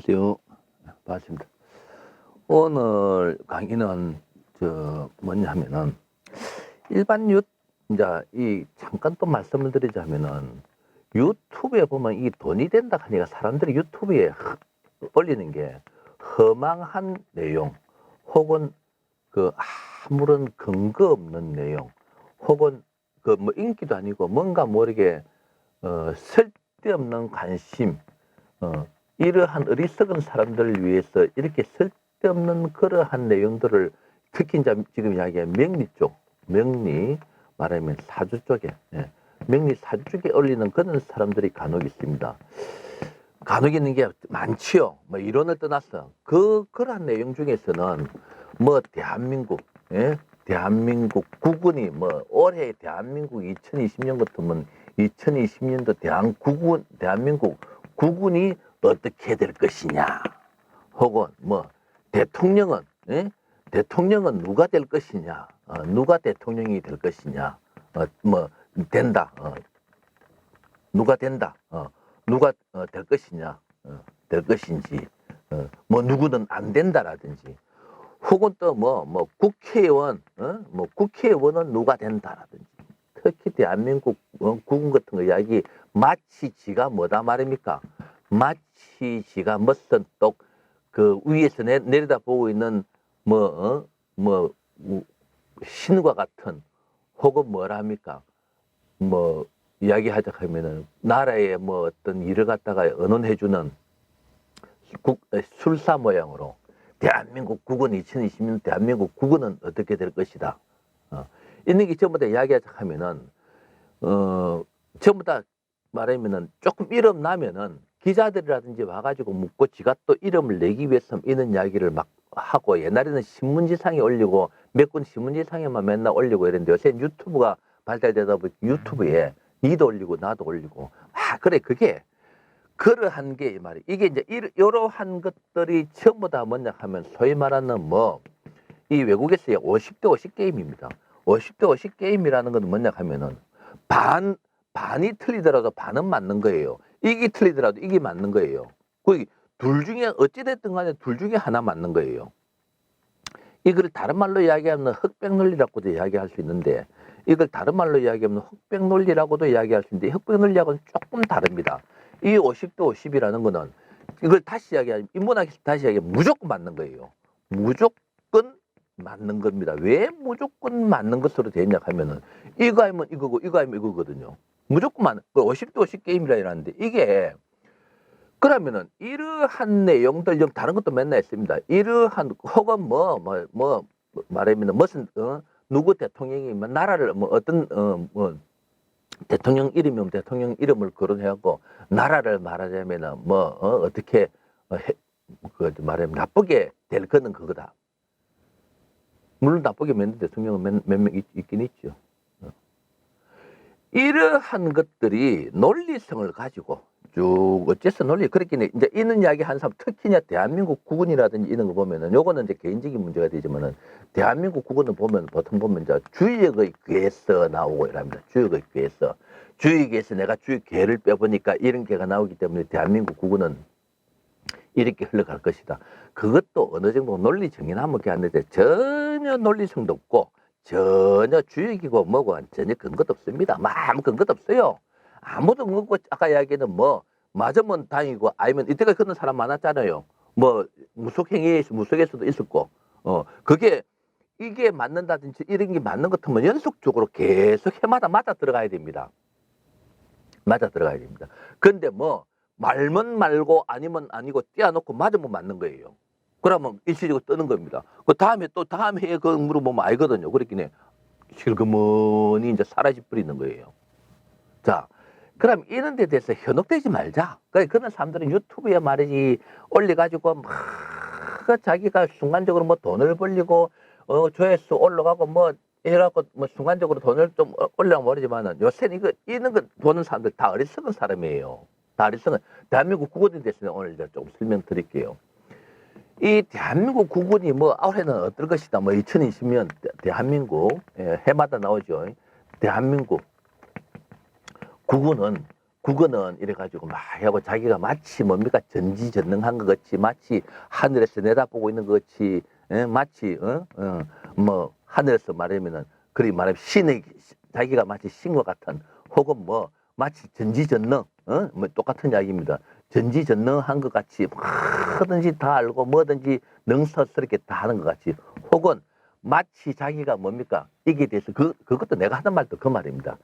안녕하십시오. 반갑습니다. 오늘 강의는 뭐냐 하면은 일반 이제 이 잠깐 또 말씀을 드리자면은 유튜브에 보면 이 돈이 된다 하니까 사람들이 유튜브에 올리는 게 허망한 내용 혹은 그 아무런 근거 없는 내용 혹은 그 뭐 인기도 아니고 뭔가 모르게 쓸데없는 관심 이러한 어리석은 사람들을 위해서 이렇게 쓸데없는 그러한 내용들을 특히 이제 지금 이야기한 명리 쪽, 명리 말하면 사주 쪽에, 명리 사주 쪽에 올리는 그런 사람들이 간혹 있습니다. 간혹 있는 게 많지요. 뭐 이론을 떠나서 그러한 내용 중에서는 뭐 대한민국, 대한민국 국군이 뭐 올해 대한민국 2020년 같으면 2020년도 대한민국 국군이 어떻게 될 것이냐, 혹은 뭐 대통령은 대통령은 누가 될 것이냐, 누가 대통령이 될 것이냐, 뭐 된다, 누가 된다, 누가 될 것이냐, 될 것인지, 뭐 누구는 안 된다라든지, 혹은 또 뭐 국회의원, 뭐 국회의원은 누가 된다라든지, 특히 대한민국 국군 같은 거 이야기 마치 지가 뭐다 말입니까? 마치 지가 무슨 똑 그 위에서 내려다보고 있는 뭐 신과 같은 혹은 뭐라 합니까? 뭐 이야기하자 하면은 나라의 뭐 어떤 일을 갖다가 언론해주는 술사 모양으로 대한민국 국은 2020년 대한민국 국은은 어떻게 될 것이다. 있는 게 전부 다 이야기하자 하면은 전부 다 말하면은 조금 이름 나면은 기자들이라든지 와가지고 묻고 지가 또 이름을 내기 위해서 이런 이야기를 막 하고, 옛날에는 신문지상에 올리고 몇 군 신문지상에만 맨날 올리고 이랬는데 요새 유튜브가 발달되다 보니 유튜브에 니도 올리고 나도 올리고, 그래 그게 그러한 게 이 말이 이게 이제 이러한 것들이 전부 다 뭐냐 하면 소위 말하는 뭐 이 외국에서의 50대 50 게임입니다. 50대 50 게임이라는 건 뭐냐 하면은 반이 틀리더라도 반은 맞는 거예요. 이게 틀리더라도 이게 맞는 거예요. 그 둘 중에 어찌됐든 간에 둘 중에 하나 맞는 거예요. 이걸 다른 말로 이야기하면 흑백 논리라고도 이야기할 수 있는데, 이걸 다른 말로 이야기하면 흑백 논리라고도 이야기할 수 있는데, 흑백 논리하고는 조금 다릅니다. 이 50대 50이라는 거는 이걸 다시 이야기하면 인문학에서 다시 이야기하면 무조건 맞는 거예요. 무조건 맞는 겁니다. 왜 무조건 맞는 것으로 되냐 하면은 이거 하면 이거고 이거 하면 이거거든요. 무조건 맞는, 50대 50 게임이라 이러는데, 이게 그러면은 이러한 내용들 좀 다른 것도 맨날 있습니다. 이러한 혹은 말하면 무슨 누구 대통령이 뭐 나라를 뭐 어떤 대통령 이름이면 대통령 이름을 거론해갖고 나라를 말하자면은 어떻게 말하면 나쁘게 될 거는 그거다. 물론 나쁘게 만든 대통령은 몇 명 있긴 있죠. 이러한 것들이 논리성을 가지고 쭉 어째서 논리 그렇게 이제 이런 이야기 한 사람, 특히나 대한민국 국군이라든지 이런 거 보면은 요거는 이제 개인적인 문제가 되지만은 대한민국 국군을 보면 보통 보면 이제 주역의 괴서 나오고 이랍니다. 주역의 괴서. 주역에서 내가 주역 괴를 빼보니까 이런 괴가 나오기 때문에 대한민국 국군은 이렇게 흘러갈 것이다. 그것도 어느 정도 논리 정연하면 하는데 전혀 논리성도 없고 전혀 주역이고 뭐고 전혀 근거도 없습니다. 아무 근거도 없어요. 아무도 없고 아까 이야기는 뭐 맞으면 다행이고 아니면 이때까지 그런 사람 많았잖아요. 뭐 무속에서도 있었고 그게 이게 맞는다든지 이런 게 맞는 것 같으면 연속적으로 계속 해마다 맞아 들어가야 됩니다. 맞아 들어가야 됩니다. 근데 뭐 말면 말고 아니면 아니고 띄워놓고 맞으면 맞는 거예요. 그러면 일시적으로 뜨는 겁니다. 그 다음에 또 다음 해에 그 물어보면 알거든요. 그렇긴 해. 실그머니 이제 사라져 버리는 거예요. 자, 그럼 이런 데 대해서 현혹되지 말자. 그런 사람들은 유튜브에 말이지 올려가지고 막 자기가 순간적으로 뭐 돈을 벌리고 조회수 올라가고 뭐 이래갖고 뭐 순간적으로 돈을 좀 올려면 모르지만은 요새는 이런 거 보는 사람들 다 어리석은 사람이에요. 다 어리석은. 대한민국 국군에 대해서 오늘 이제 좀 설명드릴게요. 이 대한민국 국군이 뭐 올해는 어떨 것이다. 뭐 2020년 대한민국 해마다 나오죠. 대한민국 국군은 국어는 이래가지고 막 하고 자기가 마치 뭡니까 전지전능한 것 같이 마치 하늘에서 내다보고 있는 것 같이 마치 뭐 하늘에서 말하면은 그리 말하면 신의 자기가 마치 신과 같은 혹은 뭐 마치 전지전능 뭐 똑같은 이야기입니다. 전지전능한 것 같이 뭐든지 다 알고 뭐든지 능서스럽게 다 하는 것 같이 혹은 마치 자기가 뭡니까 이게 대해서 그것도 내가 하는 말도 그 말입니다.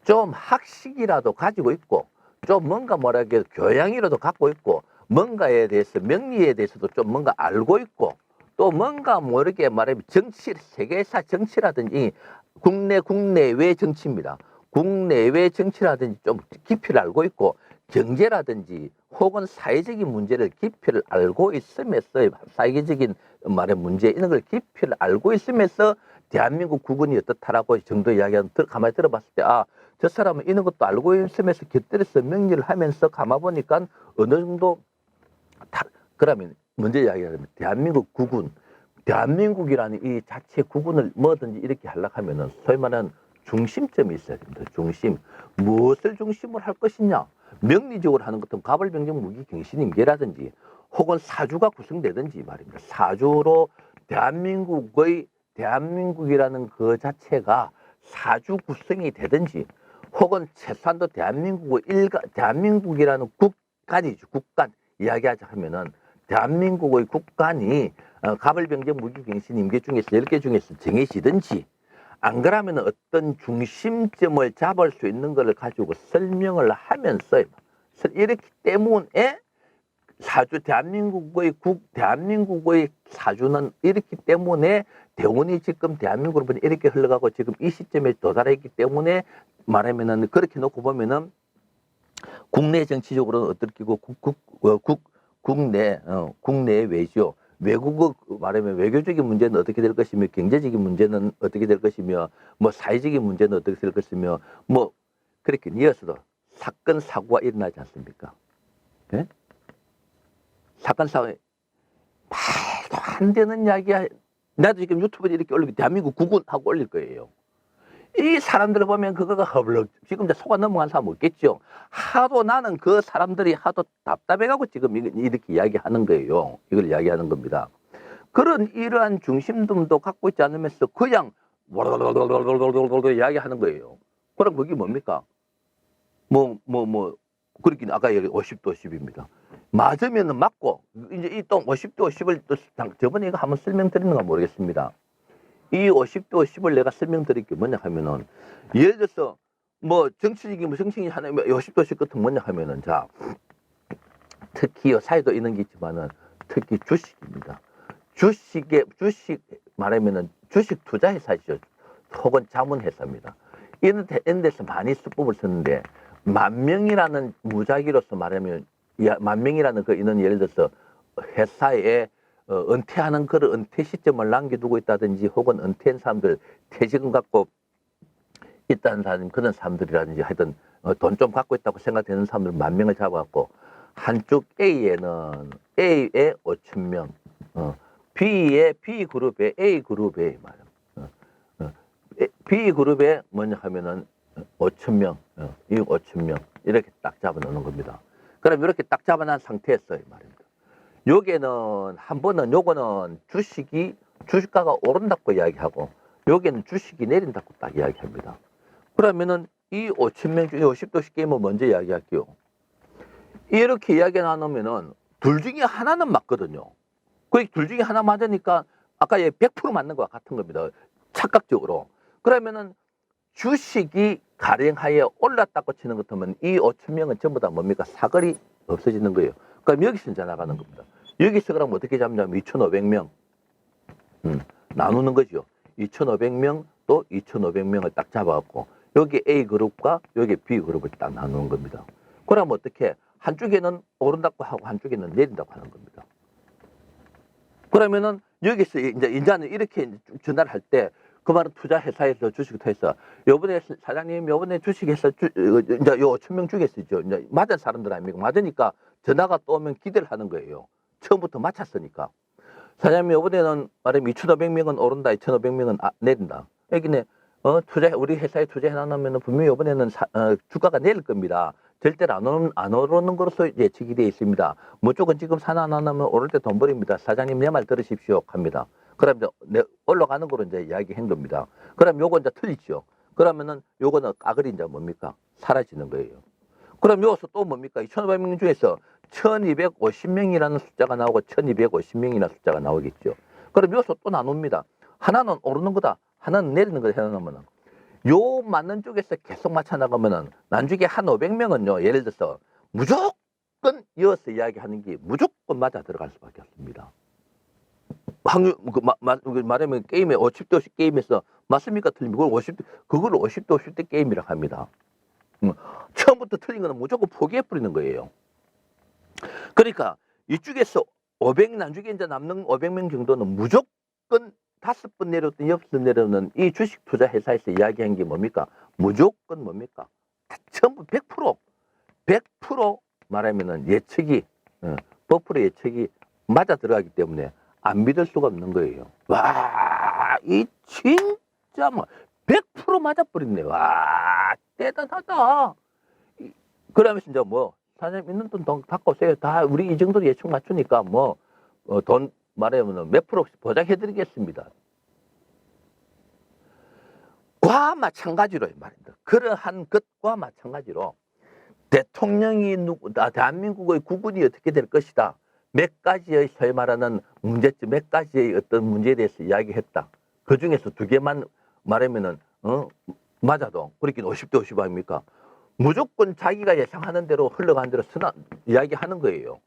좀 학식이라도 가지고 있고 좀 뭔가 뭐랄까 교양이라도 갖고 있고 뭔가에 대해서 명리에 대해서도 좀 뭔가 알고 있고 또 뭔가 모르게 말하면 정치 세계사 정치라든지 국내외 정치입니다. 국내외 정치라든지 좀 깊이를 알고 있고 경제라든지 혹은 사회적인 문제를 깊이를 알고 있으면서 사회적인 말의 문제 이런 걸 깊이를 알고 있으면서 대한민국 국군이 어떻다라고 정도 이야기하는 가만히 들어봤을 때 저 사람은 이런 것도 알고 있으면서 곁들여서 명리를 하면서 가만 보니까 어느 정도 그러면 먼저 이야기하면 대한민국 국군 대한민국이라는 이 자체 국군을 뭐든지 이렇게 하려고 하면은 소위 말하는 중심점이 있어야 됩니다. 중심. 무엇을 중심으로 할 것이냐? 명리적으로 하는 것은 가벌병정 무기 경신임계라든지 혹은 사주가 구성되든지 말입니다. 사주로 대한민국이라는 그 자체가 사주 구성이 되든지 혹은 최소한도 대한민국이라는 국간이죠. 국간 이야기하자 하면은 대한민국의 국간이 가벌병정 무기경신 임계 중에서 10개 중에서 정해지든지 안 그러면 어떤 중심점을 잡을 수 있는 것을 가지고 설명을 하면서 이렇기 때문에 대한민국의 사주는 이렇기 때문에 대운이 지금 대한민국으로 이렇게 흘러가고 지금 이 시점에 도달했기 때문에 말하면은 그렇게 놓고 보면은 국내 정치적으로는 어떻게고 국내 외죠. 외국어 말하면 외교적인 문제는 어떻게 될 것이며 경제적인 문제는 어떻게 될 것이며 뭐 사회적인 문제는 어떻게 될 것이며 뭐 그렇게 이어서도 사건 사고가 일어나지 않습니까? 네? 사건 사고 말도 안 되는 이야기야. 나도 지금 유튜브에 이렇게 올리고 대한민국 국군하고 올릴 거예요. 이 사람들을 보면 그거가 허블럭 지금 이제 속아 넘어간 사람 없겠죠. 하도 나는 그 사람들이 하도 답답해가고 지금 이렇게 이야기하는 거예요. 이걸 이야기하는 겁니다. 그런 이러한 중심점도 갖고 있지 않으면서 그냥 이야기하는 거예요. 그럼 그게 뭡니까? 그렇긴 아까 얘기 50도 10입니다. 맞으면은 맞고 이제 이 또 50도 10을 또 저번에 이거 한번 설명드렸는가 모르겠습니다. 이 50도 10을 내가 설명드릴 게 뭐냐 하면은 예를 들어서 뭐 정치적인 뭐 정신이 하나 50도 10 같은 뭐냐 하면은 자 특히 사회도 있는 게 있지만은 특히 주식입니다. 주식 말하면은 주식 투자 회사죠. 혹은 자문회사입니다. 이런 데서 많이 수법을 쓰는데 만명이라는 무작위로서 말하면 만명이라는 그 이는 예를 들어서 회사에 은퇴하는 그런 은퇴 시점을 남겨두고 있다든지 혹은 은퇴한 사람들 퇴직금 갖고 있다는 사람 그런 사람들이라든지 하여튼 돈 좀 갖고 있다고 생각되는 사람들 10,000명을 잡아갖고 한쪽 A에는 A에 5,000명, B그룹에 A그룹에 말이야. B그룹에 뭐냐 하면은 5,000명, 이 5,000명 이렇게 딱 잡아놓는 겁니다. 그럼 이렇게 딱 잡아놓은 상태에서 말입니다. 여기에는 한 번은 요거는 주식가가 오른다고 이야기하고 여기에는 주식이 내린다고 딱 이야기합니다. 그러면은 이 5,000명 중에 50도씩 게임을 먼저 이야기할게요. 이렇게 이야기 나누면은 둘 중에 하나는 맞거든요. 그 둘 중에 하나 맞으니까 아까 100% 맞는 거와 같은 겁니다. 착각적으로. 그러면은 주식이 가령하에 올랐다고 치는 것 같으면 이 5,000명은 전부 다 뭡니까? 사거리 없어지는 거예요. 그럼 여기서 이제 나가는 겁니다. 여기서 그럼 어떻게 잡냐면 2,500명 나누는 거죠. 2,500명 또 2,500명을 딱 잡아갖고 여기 A그룹과 여기 B그룹을 딱 나누는 겁니다. 그럼 어떻게 한쪽에는 오른다고 하고 한쪽에는 내린다고 하는 겁니다. 그러면은 여기서 이제는 이렇게 전화를 할 때 그 말은 투자회사에서 주식 투자해서 요번에 사장님 요번에 주식해서 이제 요 5,000명 중에서 이제 맞은 사람들 아닙니까? 맞으니까 전화가 또 오면 기대를 하는 거예요. 처음부터 맞췄으니까. 사장님 요번에는 말하면 2,500명은 오른다, 2,500명은 내린다. 여기는 우리 회사에 투자해 놨으면 분명히 요번에는 주가가 내릴 겁니다. 절대로 안 오르는 것으로 예측이 되어 있습니다. 무조건 지금 산 하나 나면 오를 때 돈 벌입니다. 사장님 내 말 들으십시오 합니다. 그럼 이제 올라가는 거로 이제 이야기한 겁니다. 그럼 요거 이제 틀리죠. 그러면은 요거는 까그리 이제 뭡니까? 사라지는 거예요. 그럼 여기서 또 뭡니까? 2,500명 중에서 1,250명이라는 숫자가 나오고 1,250명이라는 숫자가 나오겠죠. 그럼 여기서 또 나눕니다. 하나는 오르는 거다. 하나는 내리는 거다 해놓으면은 요 맞는 쪽에서 계속 맞춰 나가면은 나중에 한 500명은요. 예를 들어서 무조건 이어서 이야기하는 게 무조건 맞아 들어갈 수밖에 없습니다. 확률 말하면 게임에 50대 50 게임에서 맞습니까? 틀리면 그걸 50대 50대 게임이라고 합니다. 처음부터 틀린 거는 무조건 포기해 버리는 거예요. 그러니까 이쪽에서 500 나중에 이제 남는 500명 정도는 무조건 5번 내려오든 6번 내려오는 이 주식 투자 회사에서 이야기한 게 뭡니까? 무조건 뭡니까? 전부 100% 말하면은 예측이 버프로 예측이 맞아 들어가기 때문에 안 믿을 수가 없는 거예요. 와, 이 진짜 뭐 100% 맞아 버렸네. 와, 대단하다. 그러면서 이제 뭐 사장님 있는 돈 갖고 오세요. 다 우리 이 정도 예측 맞추니까 뭐 돈 말하면 몇 프로 보장해드리겠습니다. 과 마찬가지로 말입니다. 그러한 것과 마찬가지로 대통령이 대한민국의 국군이 어떻게 될 것이다. 몇 가지의 소위 말하는 문제점, 몇 가지의 어떤 문제에 대해서 이야기했다. 그 중에서 두 개만 말하면은 맞아도 그렇게 50대 50 아닙니까? 무조건 자기가 예상하는 대로 흘러간 대로 이야기하는 거예요.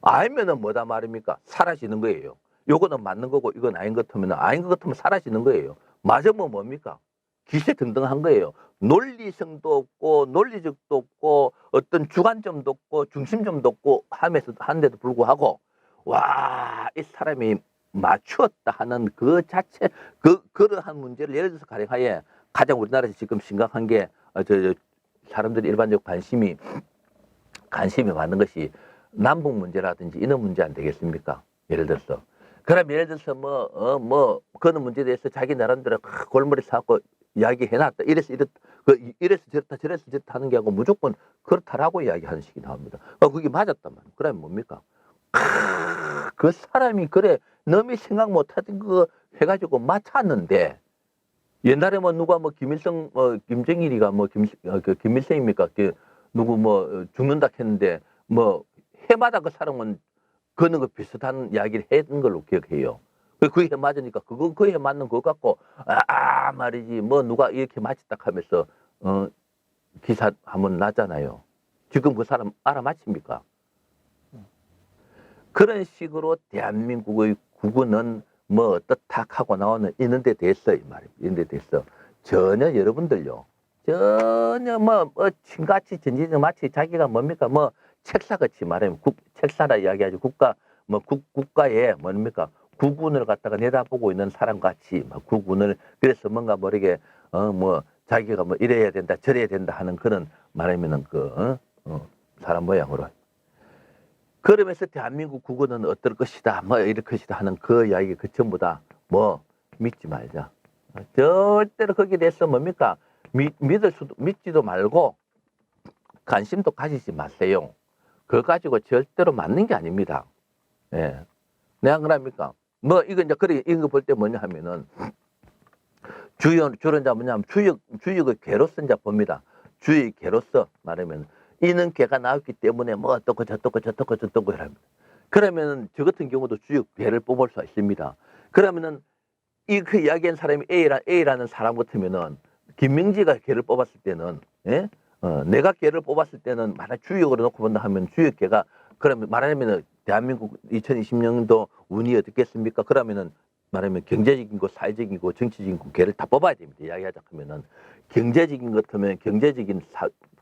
알면은 뭐다 말입니까? 사라지는 거예요. 요거는 맞는 거고 이건 아닌 것 같으면 아닌 것 같으면 사라지는 거예요. 맞으면 뭡니까? 기세등등한 거예요. 논리성도 없고 논리적도 없고 어떤 주관점도 없고 중심점도 없고 한데도 불구하고 와, 이 사람이 맞추었다 하는 그 자체 그러한 문제를 예를 들어서 가령하에 가장 우리나라에서 지금 심각한 게 사람들이 일반적 관심이 많은 것이 남북 문제라든지 이런 문제 안 되겠습니까? 예를 들어서. 그럼 예를 들어서 그런 문제에 대해서 자기 나름대로 골머리 사고 이야기해놨다. 이래서 저렇다 저래서 저렇다 하는 게 아니고 무조건 그렇다라고 이야기하는 식이 나옵니다. 그게 맞았단 말이에요. 그러면 뭡니까? 그 사람이 그래 너미 생각 못하던 거 해가지고 맞췄는데 옛날에 뭐 누가 뭐 김일성 김정일이가 김일성입니까? 누구 죽는다 했는데 뭐 해마다 그 사람은 그는 거 비슷한 이야기를 했던 걸로 기억해요. 그 해 맞으니까 그 해 맞는 거 갖고 말이지 뭐 누가 이렇게 맞췄다 하면서 기사 한번 났잖아요. 지금 그 사람 알아맞힙니까? 그런 식으로 대한민국의 국어는 뭐 어떻다 하고 나오는 이런 데 대해서 이 말이에요. 이런 데 대해서 전혀 여러분들요. 전혀 친같이 전지적 마치 자기가 뭡니까 책사같이 말하면 책사라 이야기하죠. 국가에 뭡니까 국군을 갖다가 내다보고 있는 사람같이 국군을 그래서 뭔가 모르게 자기가 이래야 된다 저래야 된다 하는 그런 말하면은 사람 모양으로 그러면서 대한민국 국어는 어떨 것이다 이럴 것이다 하는 그 이야기 그 전부 다 믿지 말자. 절대로 거기에 대해서 뭡니까 믿지도 말고 관심도 가지지 마세요. 그거 가지고 절대로 맞는 게 아닙니다. 예. 내가 그럽니까? 이거 이제 이거 볼 때 뭐냐 하면은 주로 이제 뭐냐면 주역의 개로서 이제 봅니다. 주의 개로서 말하면 이는 개가 나왔기 때문에 어떻고 저떻고 이랍니다. 그러면 저 같은 경우도 주역 개를 뽑을 수 있습니다. 그러면은 그 이야기한 사람이 A라는 사람 같으면은 김명지가 개를 뽑았을 때는 내가 개를 뽑았을 때는 만약 주역으로 놓고 본다 하면 주역 개가 그러면 말하면 대한민국 2020년도 운이 어떻겠습니까? 그러면은 말하면 경제적인 거, 사회적인 거, 정치적인 거 개를 다 뽑아야 됩니다. 이야기하자 하면은 경제적인 것 같으면 경제적인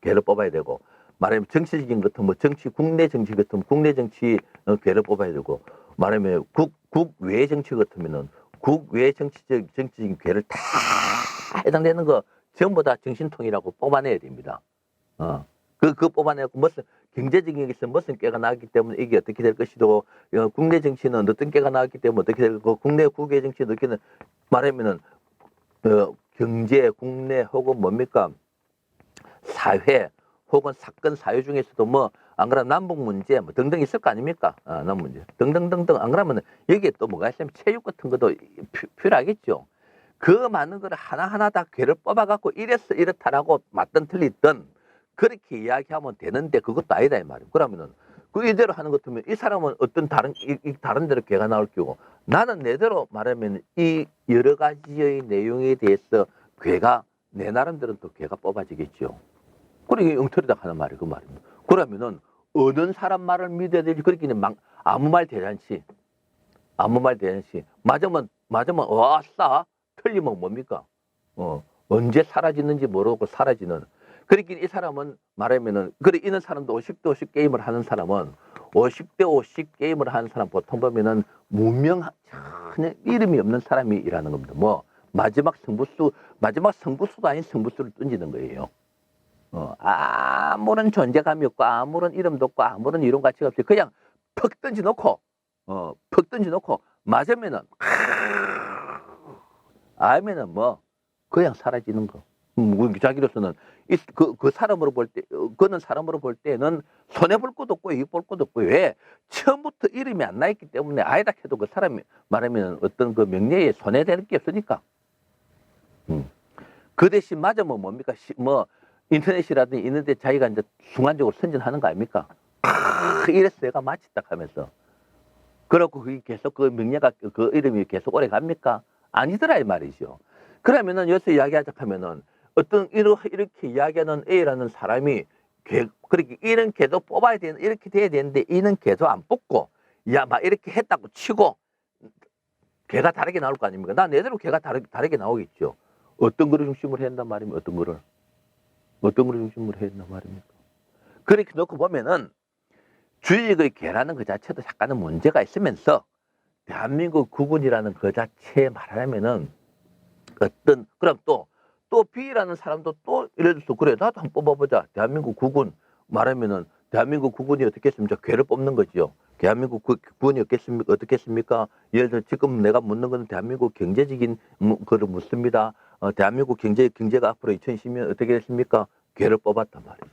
개를 뽑아야 되고 말하면 정치적인 것 같으면 국내 정치 같으면 국내 정치 개를 뽑아야 되고 말하면 국외 정치 같으면은 국외 정치적인 괴를 다 해당되는 거 전부 다 정신통이라고 뽑아내야 됩니다. 그 뽑아내고 경제적인 것은 무슨 깨가 나왔기 때문에 이게 어떻게 될 것이고 국내 정치는 어떤 깨가 나왔기 때문에 어떻게 될 거고 국외 정치는 어떻게 말하면은 경제 국내 혹은 뭡니까 사회 혹은 사건 사유 중에서도 뭐 안 그러면 남북 문제 뭐 등등 있을 거 아닙니까? 남북 문제 등등등등 안 그러면 여기에 또 뭐가 있으면 체육 같은 것도 필요하겠죠. 그 많은 걸 하나하나 다 괴를 뽑아갖고 이랬어 이렇다라고 맞든 틀리든 그렇게 이야기하면 되는데 그것도 아니다 이 말이에요. 그러면은 그 이대로 하는 것 같으면 이 사람은 어떤 다른 데로 괴가 나올 경우 나는 내대로 말하면 이 여러 가지의 내용에 대해서 괴가 내 나름대로 또 괴가 뽑아지겠죠. 그러니까 엉터리다 하는 말이 그 말입니다. 그러면은 어느 사람 말을 믿어야 될지 그렇게 아무 말 대잔치 맞으면 와싸 틀리면 뭡니까? 언제 사라지는지 모르고 사라지는. 그러니까 이 사람은 말하면은 그래 이런 사람도 50대 50 게임을 하는 사람은 50대 50 게임을 하는 사람 보통 보면은 무명 전혀 이름이 없는 사람이라는 겁니다. 뭐 마지막 성부수도 아닌 성부수를 던지는 거예요. 아무런 존재감이 없고 아무런 이름도 없고 아무런 이론 가치가 없이 그냥 퍽 던져놓고 맞으면은 알면은 뭐 그냥 사라지는 거. 자기로서는 그 사람으로 볼 때, 그는 사람으로 볼 때는 손해 볼 것도 없고 이익 볼 것도 없고 왜 처음부터 이름이 안 나 있기 때문에 아이다 해도 그 사람이 말하면 어떤 그 명예에 손해되는 게 없으니까. 그 대신 맞으면 뭡니까? 뭐 인터넷이라든지 있는데 자기가 이제 순간적으로 선전하는 거 아닙니까? 이래서 내가 마쳤다 하면서. 그렇고 그게 계속 그 명예가 그 이름이 계속 오래 갑니까? 아니더라 이 말이죠. 그러면은 여기서 이야기하자 하면은 어떤 이렇게 이야기하는 A라는 사람이 그렇게 이런 개도 뽑아야 되는 이렇게 돼야 되는데 이는 개도 안 뽑고 야 막 이렇게 했다고 치고 개가 다르게 나올 거 아닙니까? 나 내대로 개가 다르게 나오겠죠. 어떤 거를 중심으로 해야 한단 말입니까? 어떤 거를 중심으로 해야 한단 말입니까? 그렇게 놓고 보면은 주식의 개라는 그 자체도 약간은 문제가 있으면서 대한민국 국군이라는 그 자체에 말하자면은 그럼 또 B라는 사람도 또 예를 들어서 그래 나도 한번 뽑아보자. 대한민국 국군 말하면은 대한민국 국군이 어떻게 했습니까? 괴를 뽑는 거죠. 대한민국 국군이 어떻겠습니까? 예를 들어 지금 내가 묻는 거는 대한민국 경제적인 거를 묻습니다. 대한민국 경제가 앞으로 2010년 어떻게 됐습니까? 괴를 뽑았단 말이죠.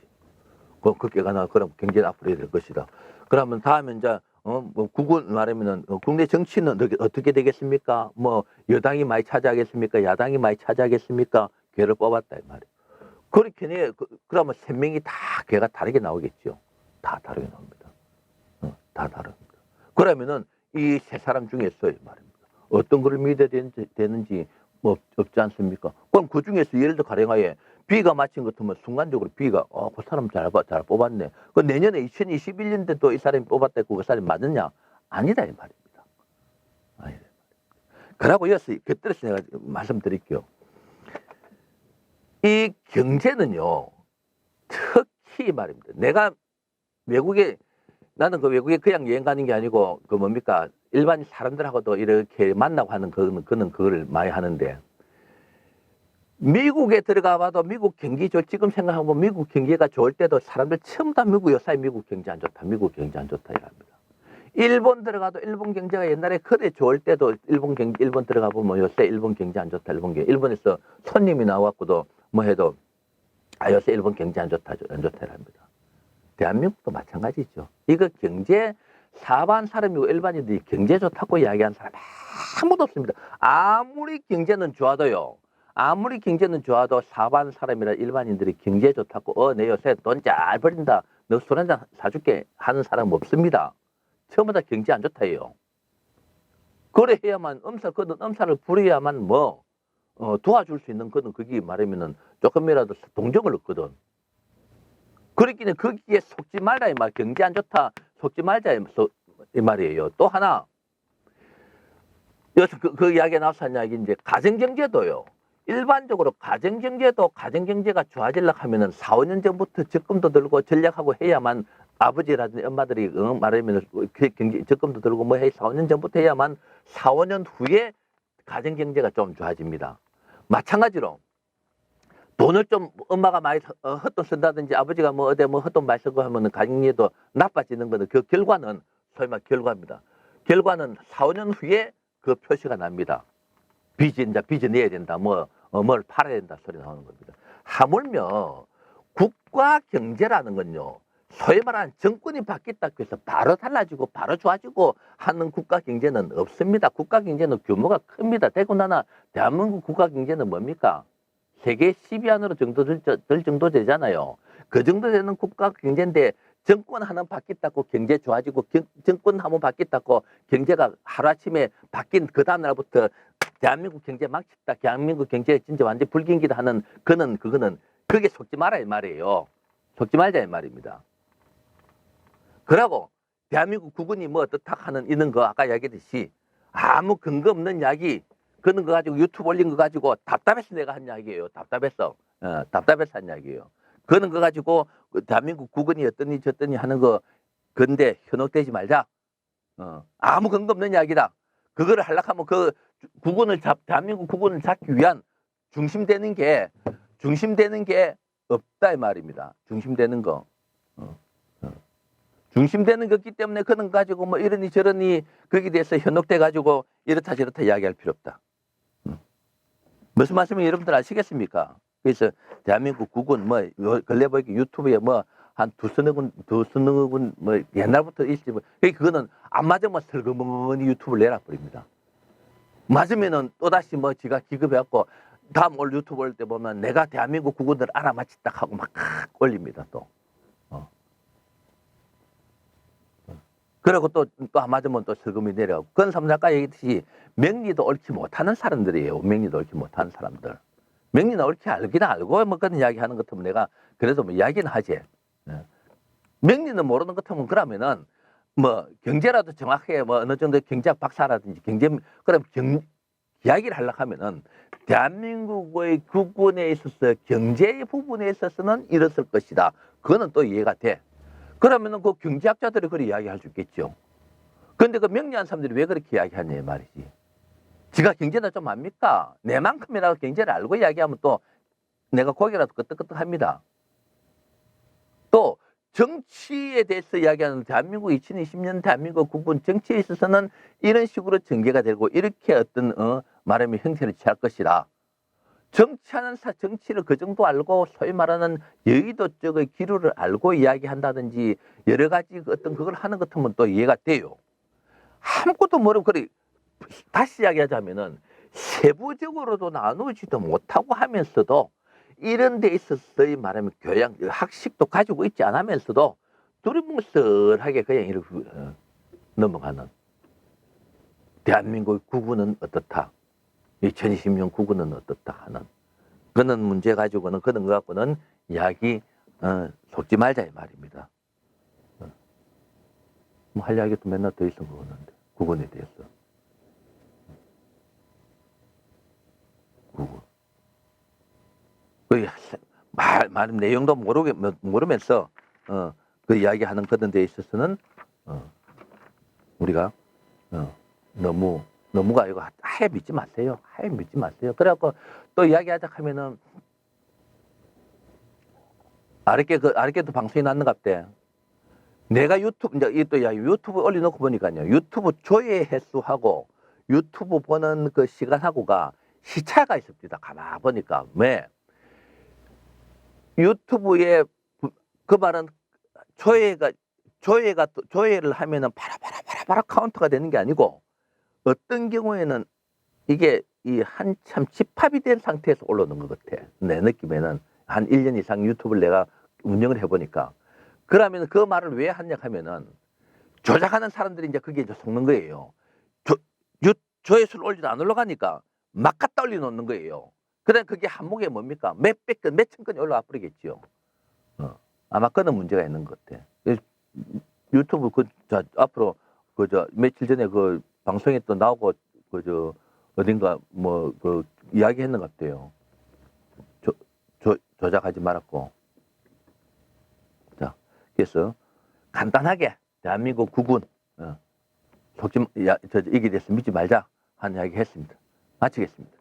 그 괴가 그럼 경제는 앞으로 될 것이다. 그러면 다음에 이제 뭐 국군 말하면은 국내 정치는 어떻게 되겠습니까? 뭐 여당이 많이 차지하겠습니까? 야당이 많이 차지하겠습니까? 괴를 뽑았다 이 말이에요. 그렇게 그러면 세 명이 다 괴가 다르게 나오겠죠. 다 다르게 나옵니다. 다 다릅니다. 그러면은 이 세 사람 중에서 말입니다. 어떤 거를 믿어야 되는지 뭐 없지 않습니까? 그럼 그 중에서 예를 들어 가령하에 B가 맞힌 것 같으면 순간적으로 B가 그 사람 잘 뽑았네. 그 내년에 2021년대 또 이 사람이 뽑았다고 그 사람이 맞느냐? 아니다 이 말입니다. 아니다. 그러고 여기서 곁들여서 내가 말씀드릴게요. 이 경제는요. 특히 말입니다. 내가 나는 그 외국에 그냥 여행 가는 게 아니고 그 뭡니까? 일반 사람들하고도 이렇게 만나고 하는 그는 그거를 많이 하는데 미국에 들어가 봐도 미국 경기 지금 생각하면 미국 경기가 좋을 때도 사람들 처음 다 요새 미국 경제 안 좋다 이랍니다. 일본 들어가도 일본 경제가 옛날에 그래 좋을 때도 일본 들어가 보면 요새 일본 경제 안 좋다 일본에서 손님이 나왔고도 뭐 해도 요새 일본 경제 안 좋다 이랍니다. 대한민국도 마찬가지죠. 이거 경제 사반 사람이고 일반인들이 경제 좋다고 이야기하는 사람 아무도 없습니다. 아무리 경제는 좋아도 사반 사람이라 일반인들이 경제 좋다고 내 요새 돈 잘 벌린다. 너 술 한잔 사줄게 하는 사람 없습니다. 처음에 다 경제 안 좋다 해요. 그래 해야만 엄살을 부려야만 뭐 도와줄 수 있는 거는 그게 말하면은 조금이라도 동정을 얻거든. 그렇기는 거기에 속지 말라 이 말. 경제 안 좋다 속지 말자 이 말이에요. 또 하나 여기서 그 이야기가 나와서 한 이야기 이제 가정경제도요. 일반적으로 가정경제가 좋아지려고 하면은 4, 5년 전부터 적금도 들고 전략하고 해야만 아버지라든지 엄마들이 말하면 적금도 들고 뭐 해 4, 5년 전부터 해야만 4, 5년 후에 가정경제가 좀 좋아집니다. 마찬가지로 돈을 좀 엄마가 많이 헛돈 쓴다든지 아버지가 뭐 어디 뭐 헛돈 많이 쓰고 하면은 가정경제도 나빠지는 거는 그 결과는 소위 말 결과입니다. 결과는 4, 5년 후에 그 표시가 납니다. 빚이 내야 된다. 뭘 팔아야 된다 소리 나오는 겁니다. 하물며 국가 경제라는 건요. 소위 말하는 정권이 바뀌었다고 해서 바로 달라지고 바로 좋아지고 하는 국가 경제는 없습니다. 국가 경제는 규모가 큽니다. 더군다나 대한민국 국가 경제는 뭡니까? 세계 10위 안으로 정도 될 정도 되잖아요. 그 정도 되는 국가 경제인데 정권 하나 바뀌었다고 경제 좋아지고 정권 한번 바뀌었다고 경제가 하루아침에 바뀐 그 다음날부터 대한민국 경제 망쳤다. 대한민국 경제 진짜 완전 불경기다 하는 그거는 그게 속지 마라 이 말이에요. 속지 말자 이 말입니다. 그러고 대한민국 국군이 뭐 어떻다 하는 이런 거 아까 이야기했듯이 아무 근거 없는 이야기 그런 거 가지고 유튜브 올린 거 가지고 답답해서 내가 한 이야기예요. 답답해서 한 이야기예요. 그런 거 가지고 대한민국 국군이 어떠니 저떠니 하는 거 근데 현혹되지 말자. 아무 근거 없는 이야기다. 그거를 하려고 하면 그 대한민국 국군을 잡기 위한 중심되는 게 없다 이 말입니다. 중심되는 거. 중심되는 거기 때문에 그런 거 가지고 뭐 이러니 저러니 거기에 대해서 현혹돼 가지고 이렇다 저렇다 이야기할 필요 없다. 무슨 말씀인지 여러분들 아시겠습니까? 그래서 대한민국 국군 뭐 근래 보니까 유튜브에 뭐 한 두서너 군 뭐 옛날부터 있지 뭐 그거는 안 맞으면 슬그머니 유튜브를 내라 버립니다. 맞으면은 또다시 뭐 지가 기급해갖고 다음 올 유튜브 올 때 보면 내가 대한민국 국군들 알아맞혔다 하고 막 올립니다 또. 그리고 또 안 맞으면 또 슬금이 내려가고. 그건 삼작가 얘기했듯이 명리도 옳지 못하는 사람들이에요. 명리도 옳지 못하는 사람들. 명리는 옳게 알기는 알고 뭐 그런 이야기 하는 것 같으면 내가 그래도 뭐 이야기는 하지. 명리는 모르는 것 같으면 그러면은 뭐 경제라도 정확하게 뭐 어느 정도 경제학 박사라든지 그럼 이야기를 하려고 하면은 대한민국의 국군에 있어서 경제 부분에 있어서는 이랬을 것이다. 그거는 또 이해가 돼. 그러면은 그 경제학자들이 그렇게 이야기할 수 있겠죠. 그런데 그 명리한 사람들이 왜 그렇게 이야기하냐 말이지. 지가 경제나 좀 압니까? 내만큼이라도 경제를 알고 이야기하면 또 내가 고개라도 끄덕끄덕합니다. 또 정치에 대해서 이야기하는 대한민국 2020년 대한민국 국군 정치에 있어서는 이런 식으로 전개가 되고 이렇게 어떤 말하면 형태를 취할 것이다. 정치를 그 정도 알고 소위 말하는 여의도 쪽의 기류를 알고 이야기한다든지 여러 가지 어떤 그걸 하는 것 같으면 또 이해가 돼요. 아무것도 모르고 그래 다시 이야기하자면은 세부적으로도 나누지도 못하고 하면서도 이런 데 있어서 말하면 교양, 학식도 가지고 있지 않으면서도 두리뭉술하게 그냥 이렇게 넘어가는 대한민국 국군은 어떻다. 2020년 국군은 어떻다 하는 그런 문제 가지고는 그런 거 갖고는 이야기 속지 말자 이 말입니다. 뭐 할 이야기도 맨날 더 있어 보는데 국군에 대해서 국군 말 내용도 모르면서 그 이야기하는 그런 데 있어서는 우리가 너무가 아니고 아예 믿지 마세요. 아예 믿지 마세요. 그래갖고 또 이야기하자 하면은 아랫게도 방송이 났는 갑대. 내가 유튜브 올려놓고 보니까요. 유튜브 조회 횟수하고 유튜브 보는 그 시간하고가 시차가 있습니다. 가만 보니까 왜 유튜브에 그 말은 조회를 하면은 바라바라 카운트가 되는 게 아니고 어떤 경우에는 이게 한참 집합이 된 상태에서 올라오는 것 같아. 내 느낌에는 한 1년 이상 유튜브를 내가 운영을 해보니까. 그러면 그 말을 왜 하냐 하면은 조작하는 사람들이 이제 그게 이제 속는 거예요. 조회수를 올리도 안 올라가니까 막 갖다 올려놓는 거예요. 그래 그게 한목에 뭡니까? 몇백 건, 몇천 건이 올라와 버리겠지요. 아마 그런 문제가 있는 것 같아. 유튜브 앞으로 며칠 전에 그 방송에 또 나오고 어딘가 이야기했는 것 같아요. 조작하지 말았고. 자, 그래서 간단하게 대한민국 국군 이게 돼서 믿지 말자 하는 이야기 했습니다. 마치겠습니다.